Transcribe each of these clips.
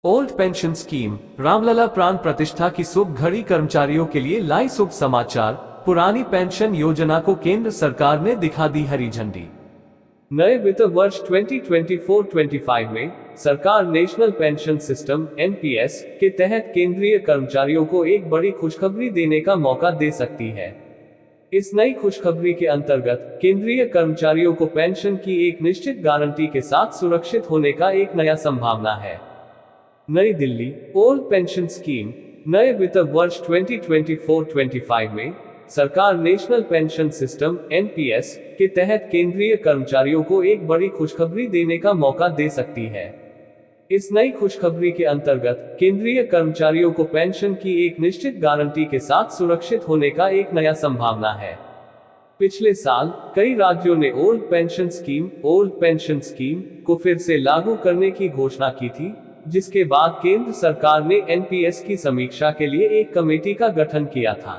Old pension scheme, Ramlala प्राण प्रतिष्ठा की शुभ घड़ी कर्मचारियों के लिए लाई शुभ समाचार। पुरानी पेंशन योजना को केंद्र सरकार ने दिखा दी हरी झंडी। नए वित्त वर्ष 2024-25 में सरकार नेशनल पेंशन सिस्टम (एनपीएस) के तहत केंद्रीय कर्मचारियों को एक बड़ी खुशखबरी देने का मौका दे सकती है। इस नई खुशखबरी के अंतर्गत केंद्रीय कर्मचारियों को पेंशन की एक निश्चित गारंटी के साथ सुरक्षित होने का एक नया संभावना है। नई दिल्ली, ओल्ड पेंशन स्कीम। नए वित्त वर्ष 2024-25 में सरकार नेशनल पेंशन सिस्टम (एनपीएस) के तहत केंद्रीय कर्मचारियों को एक बड़ी खुशखबरी देने का मौका दे सकती है। इस नई खुशखबरी के अंतर्गत केंद्रीय कर्मचारियों को पेंशन की एक निश्चित गारंटी के साथ सुरक्षित होने का एक नया संभावना है। पिछले साल कई राज्यों ने ओल्ड पेंशन स्कीम को फिर से लागू करने की घोषणा की थी, जिसके बाद केंद्र सरकार ने एनपीएस की समीक्षा के लिए एक कमेटी का गठन किया था।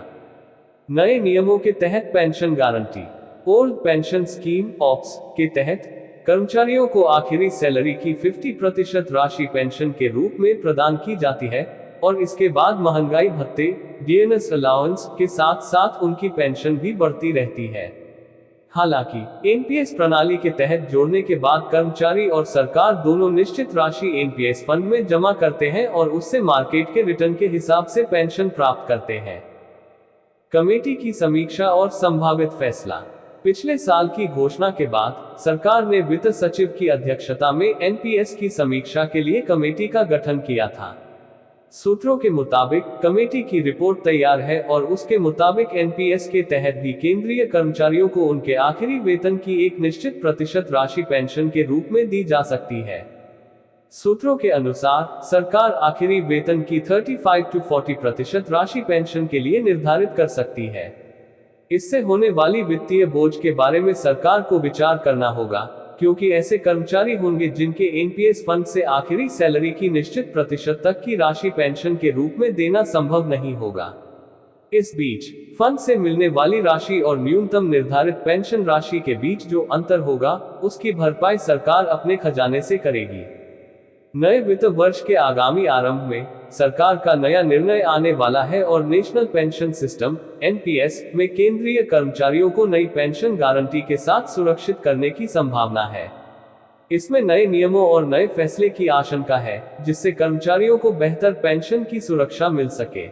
नए नियमों के तहत pension guarantee. Old pension scheme (ops) के तहत कर्मचारियों को आखिरी सैलरी की 50% राशि पेंशन के रूप में प्रदान की जाती है और इसके बाद महंगाई भत्ते (बोनस अलाउंस) के साथ साथ उनकी पेंशन भी बढ़ती रहती है। हालांकि एनपीएस प्रणाली के तहत जोड़ने के बाद कर्मचारी और सरकार दोनों निश्चित राशि एनपीएस फंड में जमा करते हैं और उससे मार्केट के रिटर्न के हिसाब से पेंशन प्राप्त करते हैं। कमेटी की समीक्षा और संभावित फैसला। पिछले साल की घोषणा के बाद सरकार ने वित्त सचिव की अध्यक्षता में एनपीएस की समीक्षा के लिए कमेटी का गठन किया था। सूत्रों के मुताबिक कमेटी की रिपोर्ट तैयार है और उसके मुताबिक एनपीएस के तहत भी केंद्रीय कर्मचारियों को उनके आखिरी वेतन की एक निश्चित प्रतिशत राशि पेंशन के रूप में दी जा सकती है। सूत्रों के अनुसार सरकार आखिरी वेतन की 35 से 40% राशि पेंशन के लिए निर्धारित कर सकती है। इससे होने वाली वित्तीय बोझ के बारे में सरकार को विचार करना होगा, क्योंकि ऐसे कर्मचारी होंगे जिनके एनपीएस फंड से आखिरी सैलरी की निश्चित प्रतिशत तक की राशि पेंशन के रूप में देना संभव नहीं होगा। इस बीच फंड से मिलने वाली राशि और न्यूनतम निर्धारित पेंशन राशि के बीच जो अंतर होगा, उसकी भरपाई सरकार अपने खजाने से करेगी। नए वित्त वर्ष के आगामी आरंभ में सरकार का नया निर्णय आने वाला है और नेशनल पेंशन सिस्टम (एनपीएस) में केंद्रीय कर्मचारियों को नई पेंशन गारंटी के साथ सुरक्षित करने की संभावना है। इसमें नए नियमों और नए फैसले की आशंका है, जिससे कर्मचारियों को बेहतर पेंशन की सुरक्षा मिल सके।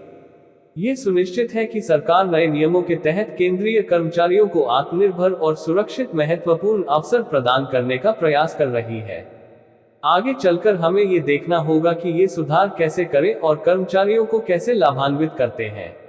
ये सुनिश्चित है कि सरकार नए नियमों के तहत केंद्रीय कर्मचारियों को आत्मनिर्भर और सुरक्षित महत्वपूर्ण अवसर प्रदान करने का प्रयास कर रही है। आगे चलकर हमें ये देखना होगा कि ये सुधार कैसे करें और कर्मचारियों को कैसे लाभान्वित करते हैं।